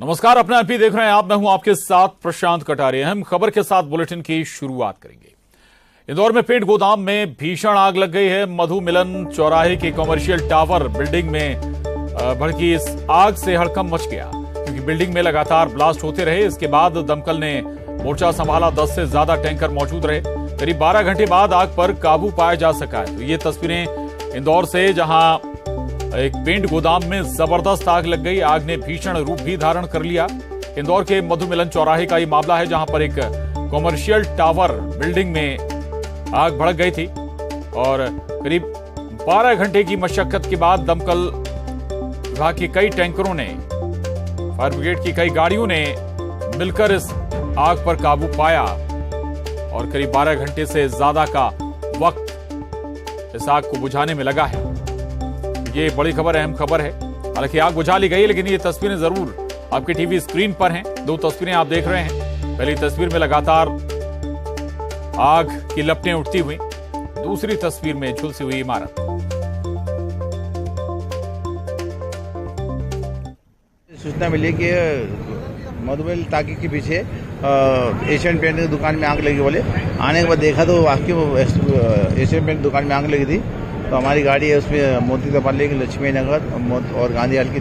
नमस्कार, अपना एमपी देख रहे हैं आप। मैं हूं आपके साथ प्रशांत कटारिया। अहम खबर के साथ बुलेटिन की शुरुआत करेंगे। इंदौर में पेंट गोदाम में भीषण आग लग गई है। मधु मिलन चौराहे के कॉमर्शियल टावर बिल्डिंग में भड़की इस आग से हड़कंप मच गया, क्योंकि बिल्डिंग में लगातार ब्लास्ट होते रहे। इसके बाद दमकल ने मोर्चा संभाला। 10 से ज्यादा टैंकर मौजूद रहे। करीब 12 घंटे बाद आग पर काबू पाया जा सका है। तो ये तस्वीरें इंदौर से, जहां एक पेंट गोदाम में जबरदस्त आग लग गई। आग ने भीषण रूप भी धारण कर लिया। इंदौर के मधु मिलन चौराहे का ये मामला है, जहां पर एक कॉमर्शियल टावर बिल्डिंग में आग भड़क गई थी और करीब 12 घंटे की मशक्कत के बाद दमकल विभाग के कई टैंकरों ने, फायर ब्रिगेड की कई गाड़ियों ने मिलकर इस आग पर काबू पाया और करीब 12 घंटे से ज्यादा का वक्त इस आग को बुझाने में लगा है। ये बड़ी खबर, अहम खबर है। हालांकि आग बुझा ली गई, लेकिन ये तस्वीरें जरूर आपके टीवी स्क्रीन पर हैं। दो तस्वीरें आप देख रहे हैं। पहली तस्वीर में लगातार आग की लपटें उठती हुई, दूसरी तस्वीर में झुलसी हुई इमारत। सूचना मिली कि मधुबन टाकी के पीछे एशियन पेंट की दुकान में आग लगी। बोले आने के बाद देखा तो वाकई एशियन पेंट दुकान में आग लगी थी। तो हमारी गाड़ी है, उसमें मोती तपाले की लक्ष्मी नगर और गांधी हाल की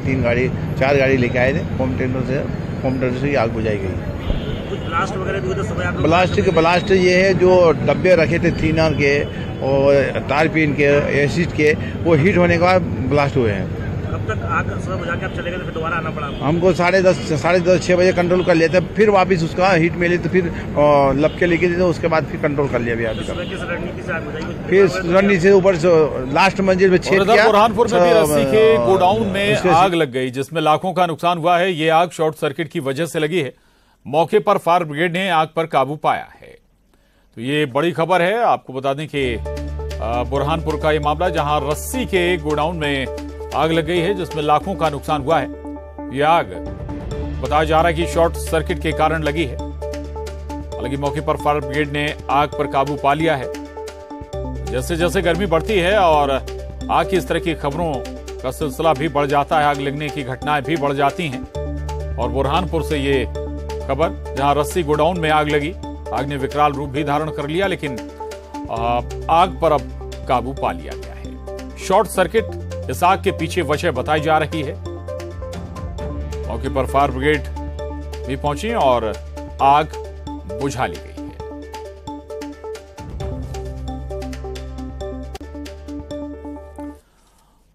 4 गाड़ी लेके आए थे। होम टेंडर से आग बुझाई गई। कुछ ब्लास्ट वगैरह भी हुए थे सुबह? ब्लास्ट ये है, जो डब्बे रखे थे थिनर के और तारपीन के, एसिड के, वो हीट होने के बाद ब्लास्ट हुए हैं। कब तक आग सुबह बुझा के आप चले गए, फिर दोबारा आना पड़ा? हमको 10:30 6 बजे कंट्रोल कर लिया था। फिर वापस उसका हीट मिली तो फिर लपके लेके थे, उसके बाद फिर कंट्रोल कर लिया। किस रणनीति से आग बुझाई? फिर रणनीति से ऊपर से लास्ट मंजिल में छेद किया। बुरहानपुर में भी रस्सी के गोडाउन में आग लग गई, जिसमें लाखों का नुकसान हुआ है। ये आग शॉर्ट सर्किट की वजह से लगी है। मौके पर फायर ब्रिगेड ने आग पर काबू पाया है। तो ये बड़ी खबर है। आपको बता दें कि बुरहानपुर का ये मामला, जहां रस्सी के गोडाउन में आग लग गई है, जिसमें लाखों का नुकसान हुआ है। यह आग बताया जा रहा है कि शॉर्ट सर्किट के कारण लगी है। हालांकि मौके पर फायर ब्रिगेड ने आग पर काबू पा लिया है। जैसे जैसे गर्मी बढ़ती है और आग की इस तरह की खबरों का सिलसिला भी बढ़ जाता है, आग लगने की घटनाएं भी बढ़ जाती हैं। और बुरहानपुर से ये खबर, जहां रस्सी गोडाउन में आग लगी, आग ने विकराल रूप भी धारण कर लिया, लेकिन आग पर अब काबू पा लिया गया है। शॉर्ट सर्किट इस आग के पीछे वजह बताई जा रही है। मौके पर फायर ब्रिगेड भी पहुंची और आग बुझा ली गई है।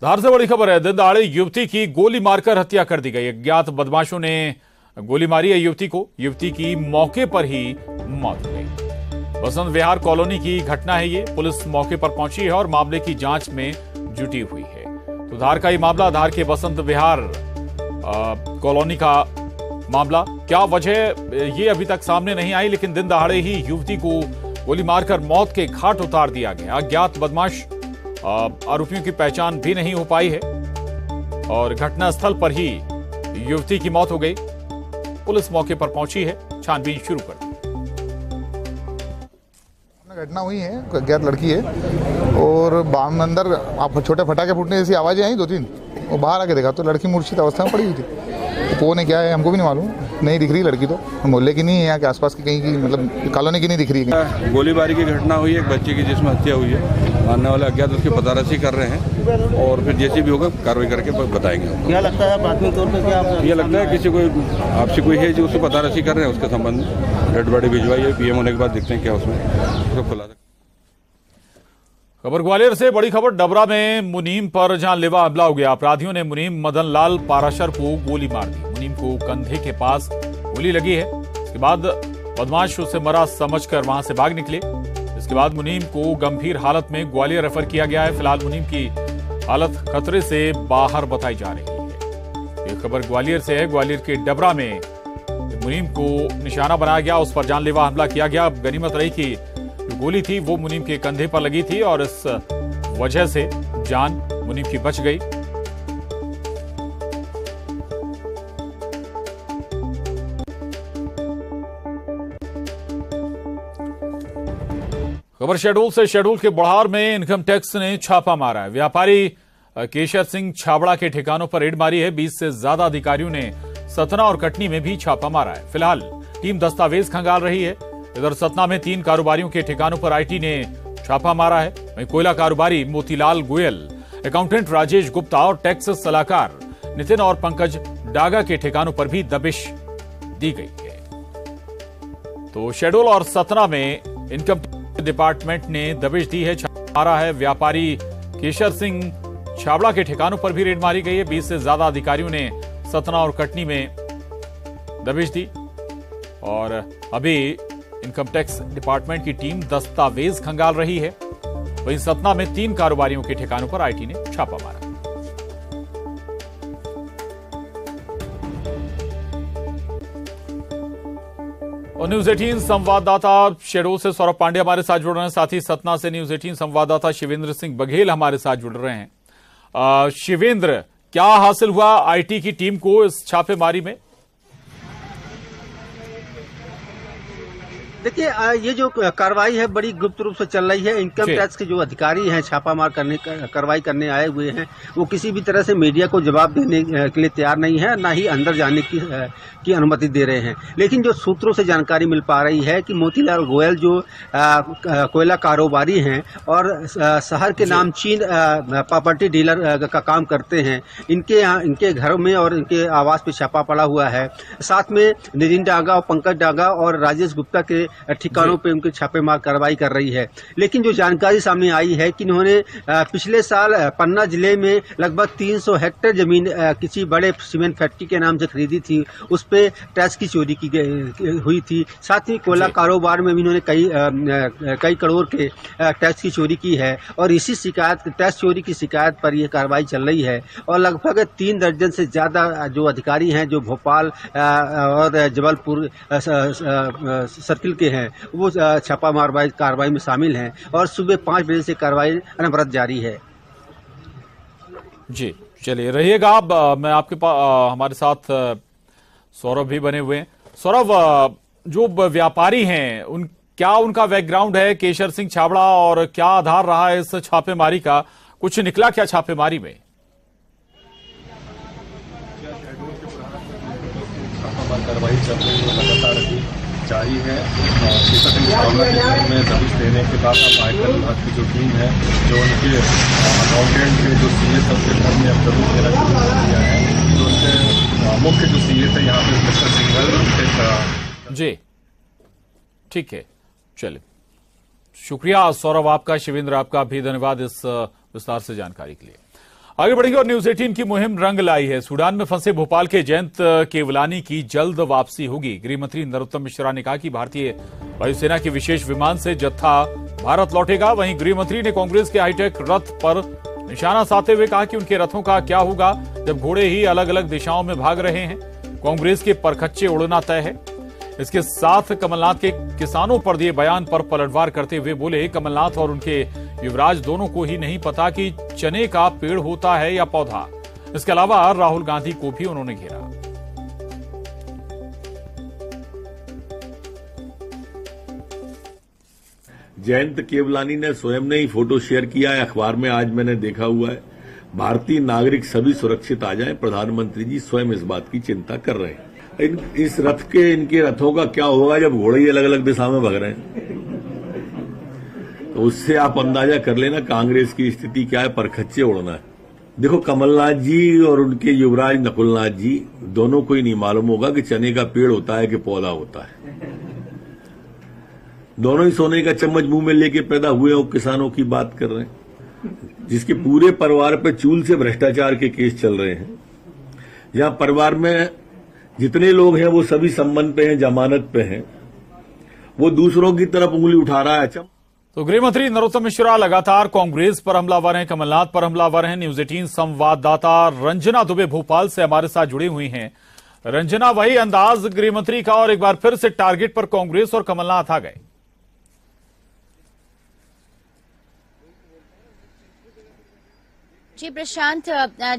धार से बड़ी खबर है। दिन दहाड़े युवती की गोली मारकर हत्या कर दी गई। अज्ञात बदमाशों ने गोली मारी है युवती को। युवती की मौके पर ही मौत हो गई। बसंत विहार कॉलोनी की घटना है ये। पुलिस मौके पर पहुंची है और मामले की जांच में जुटी हुई है। तो धार का ये मामला, धार के बसंत विहार कॉलोनी का मामला, क्या वजह ये अभी तक सामने नहीं आई, लेकिन दिन दहाड़े ही युवती को गोली मारकर मौत के घाट उतार दिया गया। अज्ञात बदमाश आरोपियों की पहचान भी नहीं हो पाई है और घटनास्थल पर ही युवती की मौत हो गई। पुलिस मौके पर पहुंची है, छानबीन शुरू कर दी। घटना हुई है, अज्ञात लड़की है और अंदर आप छोटे फटाके फूटने जैसी आवाजें आई 2-3। वो बाहर आके देखा तो लड़की मूर्छित अवस्था में पड़ी हुई थी। वो ने क्या है हमको भी नहीं मालूम, नहीं दिख रही लड़की। तो मोहल्ले की नहीं है, यहाँ के आसपास की कहीं की, मतलब कॉलोनी की नहीं दिख रही है। गोलीबारी की घटना हुई है एक बच्चे की, जिसमें हत्या हुई है। मानने वाले अज्ञात उसकी पताराशी कर रहे हैं और फिर जैसे भी होगा कार्रवाई करके बताएंगे। क्या लगता है प्राथमिक तौर पर? क्या ये लगता है किसी कोई आपसे कोई है जो उसको पताराशी कर रहे हैं, उसके संबंध में डेड बॉडी भिजवाई है। पीएम होने के बाद देखते हैं क्या उसमें खुला। खबर ग्वालियर से, बड़ी खबर। डबरा में मुनीम पर जानलेवा हमला हो गया। अपराधियों ने मुनीम मदन लाल पाराशर को गोली मार दी। मुनीम को कंधे के पास गोली लगी है। इसके बाद बदमाश उसे मरा समझकर वहां से भाग निकले। इसके बाद मुनीम को गंभीर हालत में ग्वालियर रेफर किया गया है। फिलहाल मुनीम की हालत खतरे से बाहर बताई जा रही है। ये खबर ग्वालियर से है। ग्वालियर के डबरा में मुनीम को निशाना बनाया गया, उस पर जानलेवा हमला किया गया। गनीमत रही कि जो गोली थी वो मुनीम के कंधे पर लगी थी और इस वजह से जान मुनीम की बच गई। खबर शेड्यूल से, शेड्यूल के बुढ़ार में इनकम टैक्स ने छापा मारा है। व्यापारी केशर सिंह छाबड़ा के ठिकानों पर रेड मारी है। 20 से ज्यादा अधिकारियों ने सतना और कटनी में भी छापा मारा है। फिलहाल टीम दस्तावेज खंगाल रही है। इधर सतना में 3 कारोबारियों के ठिकानों पर आईटी ने छापा मारा है। वहीं कोयला कारोबारी मोतीलाल गोयल, अकाउंटेंट राजेश गुप्ता और टैक्स सलाहकार नितिन और पंकज डागा के ठिकानों पर भी दबिश दी गई है। तो शहडोल और सतना में इनकम डिपार्टमेंट ने दबिश दी है, छापा मारा है। व्यापारी केशर सिंह छाबड़ा के ठिकानों पर भी रेड मारी गई है। 20 से ज्यादा अधिकारियों ने सतना और कटनी में दबिश दी और अभी इनकम टैक्स डिपार्टमेंट की टीम दस्तावेज खंगाल रही है। वहीं सतना में 3 कारोबारियों के ठिकानों पर आईटी ने छापा मारा। और न्यूज 18 संवाददाता शहडोल से सौरभ पांडे हमारे साथ जुड़ रहे हैं, साथ ही सतना से न्यूज 18 संवाददाता शिवेंद्र सिंह बघेल हमारे साथ जुड़ रहे हैं। शिवेंद्र, क्या हासिल हुआ आईटी की टीम को इस छापेमारी में? देखिए, ये जो कार्रवाई है बड़ी गुप्त रूप से चल रही है। इनकम टैक्स के जो अधिकारी हैं छापामार कार्रवाई करने आए हुए हैं, वो किसी भी तरह से मीडिया को जवाब देने के लिए तैयार नहीं है, ना ही अंदर जाने की अनुमति दे रहे हैं। लेकिन जो सूत्रों से जानकारी मिल पा रही है कि मोतीलाल गोयल जो कोयला कारोबारी हैं और शहर के नाम चीन प्रॉपर्टी डीलर का काम करते हैं, इनके घरों में और इनके आवास पे छापा पड़ा हुआ है। साथ में नितिन डागा और पंकज डागा और राजेश गुप्ता के ठिकानों पे उनके छापेमार कार्रवाई कर रही है। लेकिन जो जानकारी सामने आई है कि इन्होंने पिछले साल पन्ना जिले में लगभग 300 हेक्टेयर जमीन किसी बड़े सीमेंट फैक्ट्री के नाम से खरीदी थी, उस पे टैक्स की चोरी की हुई थी। साथ ही कोयला कारोबार में भी इन्होंने कई करोड़ के टैक्स की चोरी की है और इसी शिकायत, टैक्स चोरी की शिकायत पर यह कार्रवाई चल रही है। और लगभग 3 दर्जन से ज्यादा जो अधिकारी हैं जो भोपाल और जबलपुर सर्किल के हैं, वो छापामार कार्रवाई में शामिल हैं और सुबह 5 बजे से कार्रवाई अनवरत जारी है। जी, चलिए रहिएगा आप, मैं आपके पास हमारे साथ सौरभ भी बने हुए हैं। सौरभ, जो व्यापारी हैं क्या उनका बैकग्राउंड है केशर सिंह छाबड़ा और क्या आधार रहा है इस छापेमारी का? कुछ निकला क्या छापेमारी में? कार्रवाई चल रही है, लगातार जारी है। केशर सिंह छाबड़ा के घर में दबिश देने के बाद अब आयकर विभाग की जो टीम है, जो उनके अकाउंटेंट के जो सीए सबके घर में अब दबिश देना शुरू कर दिया है, जो उनके मुख्य जो सीए थे यहाँ पे मिस्टर सिंघल उनके। जी, ठीक है, चलिए शुक्रिया सौरभ आपका, शिवेंद्र आपका भी धन्यवाद इस विस्तार से जानकारी के लिए। आगे बढ़ेंगे और न्यूज 18 की मुहिम रंग लाई है। सूडान में फंसे भोपाल के जयंत केवलानी की जल्द वापसी होगी। गृह मंत्री नरोत्तम मिश्रा ने कहा कि भारतीय वायुसेना के विशेष विमान से जत्था भारत लौटेगा। वहीं गृह मंत्री ने कांग्रेस के हाईटेक रथ पर निशाना साधते हुए कहा कि उनके रथों का क्या होगा जब घोड़े ही अलग अलग दिशाओं में भाग रहे हैं। कांग्रेस के परखच्चे उड़ना तय है। इसके साथ कमलनाथ के किसानों पर दिए बयान पर पलटवार करते हुए बोले, कमलनाथ और उनके युवराज दोनों को ही नहीं पता कि चने का पेड़ होता है या पौधा। इसके अलावा राहुल गांधी को भी उन्होंने घेरा। जयंत केवलानी ने स्वयं ने ही फोटो शेयर किया है, अखबार में आज मैंने देखा हुआ है। भारतीय नागरिक सभी सुरक्षित आ जाएं, प्रधानमंत्री जी स्वयं इस बात की चिंता कर रहे हैं। इस रथ के, इनके रथों का क्या होगा जब घोड़े ही अलग अलग दिशा में भाग रहे हैं? तो उससे आप अंदाजा कर लेना कांग्रेस की स्थिति क्या है, परखच्चे उड़ना है। देखो, कमलनाथ जी और उनके युवराज नकुलनाथ जी दोनों को ही नहीं मालूम होगा कि चने का पेड़ होता है कि पौधा होता है। दोनों ही सोने का चम्मच मुंह में लेके पैदा हुए हो, किसानों की बात कर रहे हैं, जिसके पूरे परिवार पे चूल से भ्रष्टाचार के केस चल रहे हैं। जहां परिवार में जितने लोग हैं वो सभी संबंध पे हैं, जमानत पे हैं, वो दूसरों की तरफ उंगली उठा रहा है। तो गृह मंत्री नरोत्तम मिश्रा लगातार कांग्रेस पर हमलावर हैं, कमलनाथ पर हमलावर हैं। न्यूज 18 संवाददाता रंजना दुबे भोपाल से हमारे साथ जुड़ी हुई हैं। रंजना, वही अंदाज गृह मंत्री का और एक बार फिर से टारगेट पर कांग्रेस और कमलनाथ आ गए। जी प्रशांत,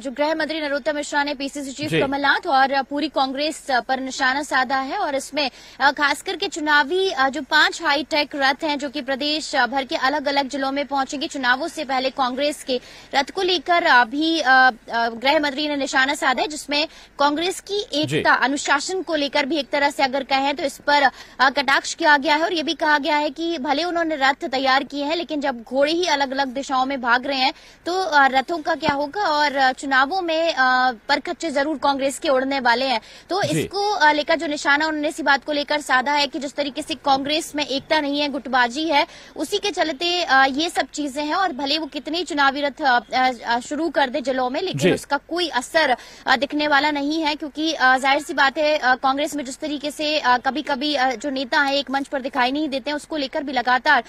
जो गृह मंत्री नरोत्तम मिश्रा ने पीसीसी चीफ कमलनाथ और पूरी कांग्रेस पर निशाना साधा है और इसमें खास करके चुनावी जो 5 हाईटेक रथ हैं जो कि प्रदेश भर के अलग अलग जिलों में पहुंचेंगे, चुनावों से पहले कांग्रेस के रथ को लेकर भी गृह मंत्री ने निशाना साधा है, जिसमें कांग्रेस की एकता, अनुशासन को लेकर भी एक तरह से अगर कहें तो इस पर कटाक्ष किया गया है और ये भी कहा गया है कि भले उन्होंने रथ तैयार किए हैं लेकिन जब घोड़े ही अलग अलग दिशाओं में भाग रहे हैं तो रथों का क्या होगा और चुनावों में परखच्चे जरूर कांग्रेस के उड़ने वाले हैं। तो इसको लेकर जो निशाना उन्होंने इसी बात को लेकर साधा है कि जिस तरीके से कांग्रेस में एकता नहीं है, गुटबाजी है, उसी के चलते ये सब चीजें हैं और भले वो कितने चुनावी रथ शुरू कर दे जिलों में लेकिन उसका कोई असर दिखने वाला नहीं है, क्योंकि जाहिर सी बात है कांग्रेस में जिस तरीके से कभी कभी जो नेता है एक मंच पर दिखाई नहीं देते हैं, उसको लेकर भी लगातार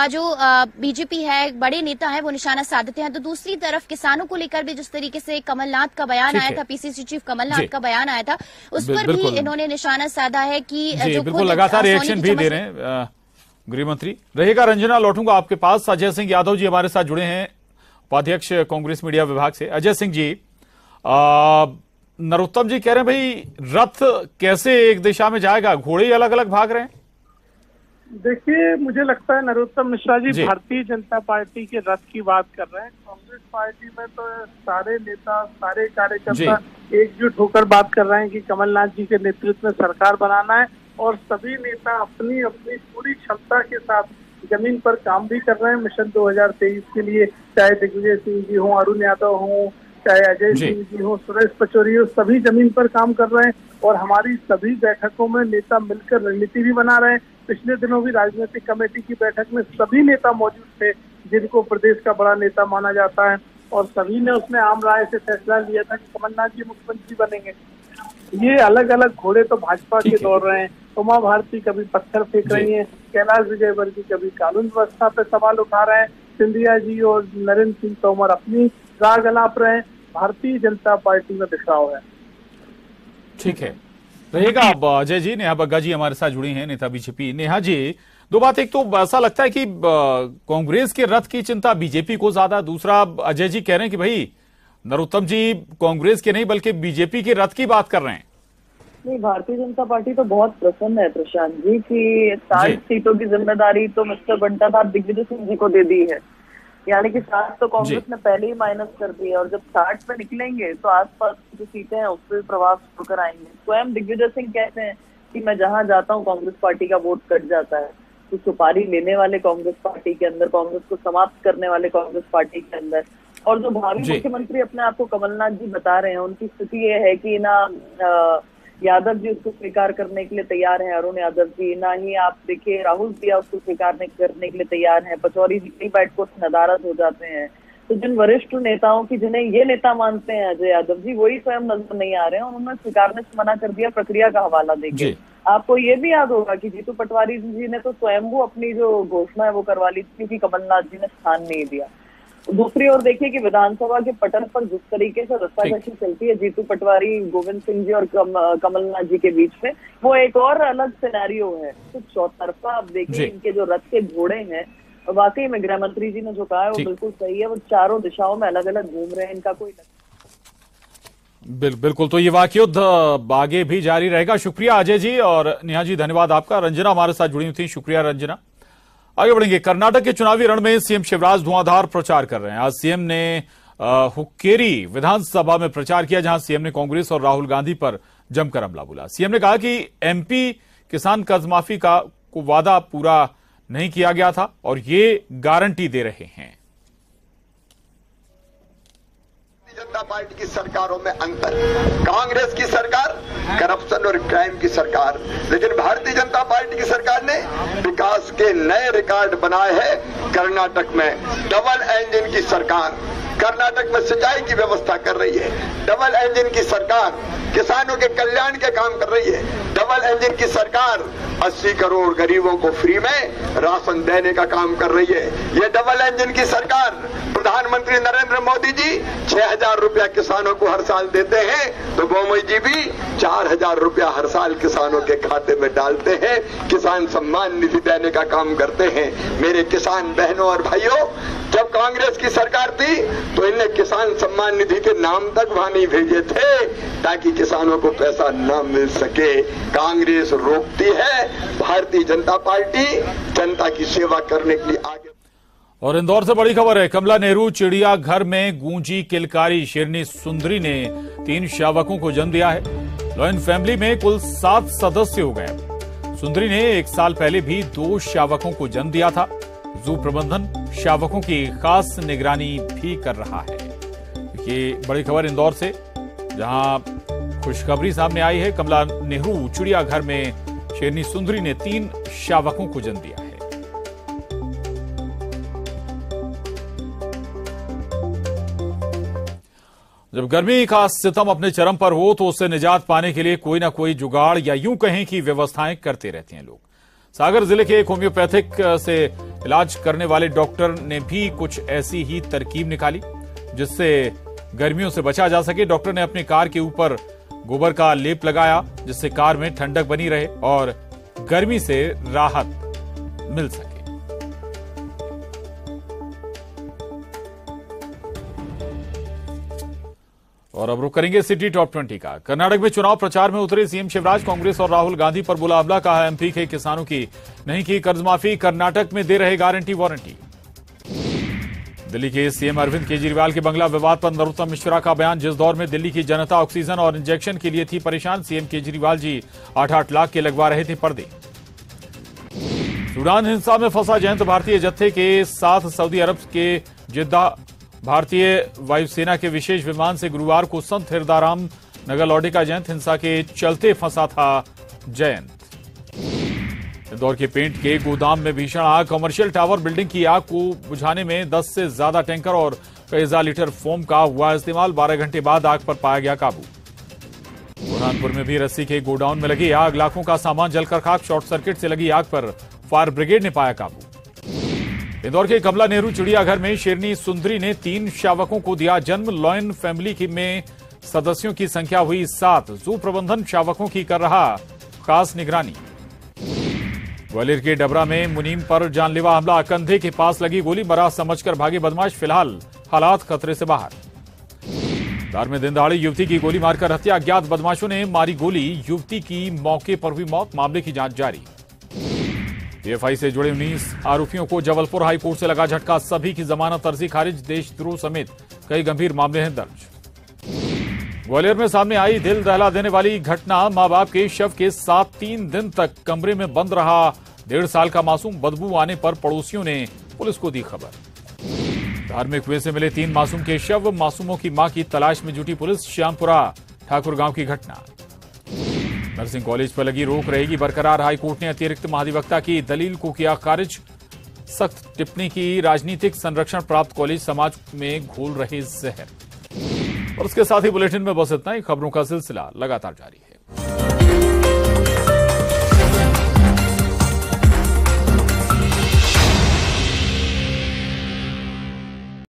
जो बीजेपी है, बड़े नेता है, वो निशाना साधते हैं। तो दूसरी तरफ किसानों को लेकर भी जिस तरीके से कमलनाथ का बयान आया था, पीसीसी चीफ कमलनाथ का बयान आया था, उस पर भी इन्होंने निशाना साधा है कि जो बिल्कुल लगातार रिएक्शन भी दे रहे हैं गृह मंत्री। रहेगा रंजना, लौटूंगा आपके पास। अजय सिंह यादव जी हमारे साथ जुड़े हैं, उपाध्यक्ष कांग्रेस मीडिया विभाग से। अजय सिंह जी, नरोत्तम जी कह रहे हैं भाई रथ कैसे एक दिशा में जाएगा, घोड़े ही अलग अलग भाग रहे हैं। देखिए, मुझे लगता है नरोत्तम मिश्रा जी भारतीय जनता पार्टी के रथ की बात कर रहे हैं। कांग्रेस पार्टी में तो सारे नेता, सारे कार्यकर्ता एकजुट होकर बात कर रहे हैं कि कमलनाथ जी के नेतृत्व में सरकार बनाना है और सभी नेता अपनी अपनी पूरी क्षमता के साथ जमीन पर काम भी कर रहे हैं मिशन 2023 के लिए, चाहे दिग्विजय सिंह जी हों, अरुण यादव हों, चाहे अजय सिंह जी हो, सुरेश पचौरी हो, सभी जमीन पर काम कर रहे हैं और हमारी सभी बैठकों में नेता मिलकर रणनीति भी बना रहे हैं। पिछले दिनों भी राजनीतिक कमेटी की बैठक में सभी नेता मौजूद थे जिनको प्रदेश का बड़ा नेता माना जाता है और सभी ने उसमें आम राय से फैसला लिया था कि कमलनाथ जी मुख्यमंत्री बनेंगे। ये अलग अलग घोड़े तो भाजपा के दौड़ रहे हैं। उमा भारती कभी पत्थर फेंक रही है, कैलाश विजयवर्गीय कभी कानून व्यवस्था पे सवाल उठा रहे हैं, सिंधिया जी और नरेंद्र सिंह तोमर अपनी राग अलाप रहे हैं। भारतीय जनता पार्टी में बिखराव है। ठीक है, रहेगा अब अजय जी। नेहा बग्गा जी हमारे साथ जुड़ी हैं, नेता बीजेपी। नेहा जी, दो बात, एक तो ऐसा लगता है कि कांग्रेस के रथ की चिंता बीजेपी को ज्यादा, दूसरा अजय जी कह रहे हैं कि भाई नरोत्तम जी कांग्रेस के नहीं बल्कि बीजेपी के रथ की बात कर रहे हैं। नहीं, भारतीय जनता पार्टी तो बहुत प्रसन्न है प्रशांत जी की 60 सीटों की जिम्मेदारी तो मिस्टर बंटा था दिग्विजय सिंह जी को दे दी है, यानी कि 60 तो कांग्रेस ने पहले ही माइनस कर दी है और जब 60 पे निकलेंगे तो आसपास की जो सीटें हैं उस पर प्रभाव छोड़कर आएंगे। स्वयं दिग्विजय सिंह कहते हैं कि मैं जहां जाता हूं कांग्रेस पार्टी का वोट कट जाता है। तो सुपारी लेने वाले कांग्रेस पार्टी के अंदर, कांग्रेस को समाप्त करने वाले कांग्रेस पार्टी के अंदर, और जो भावी मुख्यमंत्री अपने आप को कमलनाथ जी बता रहे हैं, उनकी स्थिति ये है कि ना यादव जी उसको स्वीकार करने के लिए तैयार हैं, अरुण यादव जी, ना ही आप देखिए राहुल प्रिया उसको स्वीकार करने के लिए तैयार हैं, पचौरी जी कई बैठकों से नदारद हो जाते हैं। तो जिन वरिष्ठ नेताओं की जिन्हें ये नेता मानते हैं अजय यादव जी, वही स्वयं नजर नहीं आ रहे हैं, उन्होंने स्वीकारने से मना कर दिया प्रक्रिया का हवाला देके। आपको ये भी याद होगा कि जीतू पटवारी जी ने तो स्वयं अपनी जो घोषणा है वो करवा ली थी क्योंकि कमलनाथ जी ने स्थान नहीं दिया। दूसरी ओर देखिए कि विधानसभा के पटल पर जिस तरीके से रस्साकशी चलती है जीतू पटवारी, गोविंद सिंह जी और कमलनाथ जी के बीच में, वो एक और अलग सिनेरियो है। तो चौतरफा आप देखिए इनके जो रथ के घोड़े हैं, वाकई में गृह मंत्री जी ने जो कहा है वो बिल्कुल सही है, वो चारों दिशाओं में अलग अलग घूम रहे हैं, इनका कोई बिल्कुल। तो ये वाकयुद्ध आगे भी जारी रहेगा। शुक्रिया अजय जी और नेहा जी, धन्यवाद आपका। रंजना हमारे साथ जुड़ी थी, शुक्रिया रंजना। आगे बढ़ेंगे। कर्नाटक के चुनावी रण में सीएम शिवराज धुआंधार प्रचार कर रहे हैं। आज सीएम ने हुक्केरी विधानसभा में प्रचार किया, जहां सीएम ने कांग्रेस और राहुल गांधी पर जमकर हमला बोला। सीएम ने कहा कि एमपी किसान कर्ज माफी का को वादा पूरा नहीं किया गया था और ये गारंटी दे रहे हैं। जनता पार्टी की सरकारों में अंतर, कांग्रेस की सरकार करप्शन और क्राइम की सरकार, लेकिन भारतीय जनता पार्टी की सरकार ने विकास के नए रिकॉर्ड बनाए हैं। कर्नाटक में डबल इंजन की सरकार कर्नाटक में सिंचाई की व्यवस्था कर रही है, डबल इंजन की सरकार किसानों के कल्याण के काम कर रही है, डबल इंजन की सरकार 80 करोड़ गरीबों को फ्री में राशन देने का काम कर रही है। ये डबल इंजन की सरकार प्रधानमंत्री नरेंद्र मोदी जी 6,000 रुपया किसानों को हर साल देते हैं, तो गोमई जी भी 4,000 रुपया हर साल किसानों के खाते में डालते हैं, किसान सम्मान निधि देने का काम करते हैं। मेरे किसान बहनों और भाइयों, जब कांग्रेस की सरकार थी तो इन्हें किसान सम्मान निधि के नाम तक वहां नहीं भेजे थे ताकि किसानों को पैसा न मिल सके। कांग्रेस रोकती है, भारतीय जनता पार्टी जनता की सेवा करने के लिए आगे। और इंदौर से बड़ी खबर है, कमला नेहरू चिड़ियाघर में गूंजी किलकारी। शेरनी सुंदरी ने 3 शावकों को जन्म दिया है। लॉयन फैमिली में कुल 7 सदस्य हो गए। सुंदरी ने 1 साल पहले भी 2 शावकों को जन्म दिया था। जू प्रबंधन शावकों की खास निगरानी भी कर रहा है। ये बड़ी खबर इंदौर से, जहां खुशखबरी सामने आई है। कमला नेहरू चिड़ियाघर में शेरनी सुंदरी ने 3 शावकों को जन्म दिया है। जब गर्मी का सितम अपने चरम पर हो तो उससे निजात पाने के लिए कोई ना कोई जुगाड़ या यूं कहें कि व्यवस्थाएं करते रहते हैं लोग। सागर जिले के एक होम्योपैथिक से इलाज करने वाले डॉक्टर ने भी कुछ ऐसी ही तरकीब निकाली जिससे गर्मियों से बचा जा सके। डॉक्टर ने अपनी कार के ऊपर गोबर का लेप लगाया जिससे कार में ठंडक बनी रहे और गर्मी से राहत मिल सके। और अब रुक करेंगे सिटी टॉप 20 का। कर्नाटक में चुनाव प्रचार में उतरे सीएम शिवराज, कांग्रेस और राहुल गांधी पर बोला हमला। कहा एमपी के किसानों की नहीं की कर्ज माफी, कर्नाटक में दे रहे गारंटी वारंटी। दिल्ली के सीएम अरविंद केजरीवाल के बंगला विवाद पर नरोत्तम मिश्रा का बयान। जिस दौर में दिल्ली की जनता ऑक्सीजन और इंजेक्शन के लिए थी परेशान, सीएम केजरीवाल जी 8-8 लाख के लगवा रहे थे पर्दे। सूडान हिंसा में फंसा जयंत भारतीय जत्थे के साथ सऊदी अरब के जिद्दा भारतीय वायुसेना के विशेष विमान से गुरुवार को संत हिरदाराम नगर लौटे का जयंत। हिंसा के चलते फंसा था जयंत। इंदौर के पेंट के गोदाम में भीषण आग। कमर्शियल टावर बिल्डिंग की आग को बुझाने में 10 से ज्यादा टैंकर और कई हजार लीटर फोम का हुआ इस्तेमाल। 12 घंटे बाद आग पर पाया गया काबू। बुरहानपुर में भी रस्सी के गोडाउन में लगी आग, लाखों का सामान जलकर खाक। शॉर्ट सर्किट से लगी आग पर फायर ब्रिगेड ने पाया काबू। इंदौर के कमला नेहरू चिड़ियाघर में शेरनी सुंदरी ने 3 शावकों को दिया जन्म। लॉयन फैमिली में सदस्यों की संख्या हुई 7। जू प्रबंधन शावकों की कर रहा खास निगरानी। ग्वालियर के डबरा में मुनीम पर जानलेवा हमला। कंधे के पास लगी गोली, मरा समझकर भागे बदमाश। फिलहाल हालात खतरे से बाहर। धार में दिन दहाड़े युवती की गोली मारकर हत्या। अज्ञात बदमाशों ने मारी गोली, युवती की मौके पर हुई मौत। मामले की जांच जारी। पीएफआई से जुड़े 19 आरोपियों को जबलपुर हाईकोर्ट से लगा झटका। सभी की जमानत अर्जी खारिज। देशद्रोह समेत कई गंभीर मामले हैं दर्ज। ग्वालियर में सामने आई दिल दहला देने वाली घटना। मां बाप के शव के साथ 3 दिन तक कमरे में बंद रहा 1.5 साल का मासूम। बदबू आने पर पड़ोसियों ने पुलिस को दी खबर। धार में कुएं से मिले 3 मासूम के शव। मासूमों की मां की तलाश में जुटी पुलिस। श्यामपुरा ठाकुर गांव की घटना। नर्सिंग कॉलेज पर लगी रोक रहेगी बरकरार। हाईकोर्ट ने अतिरिक्त महाधिवक्ता की दलील को किया खारिज। सख्त टिप्पणी की। राजनीतिक संरक्षण प्राप्त कॉलेज समाज में घोल रहे जहर। और उसके साथ ही बुलेटिन में बस इतना ही। खबरों का सिलसिला लगातार जारी है।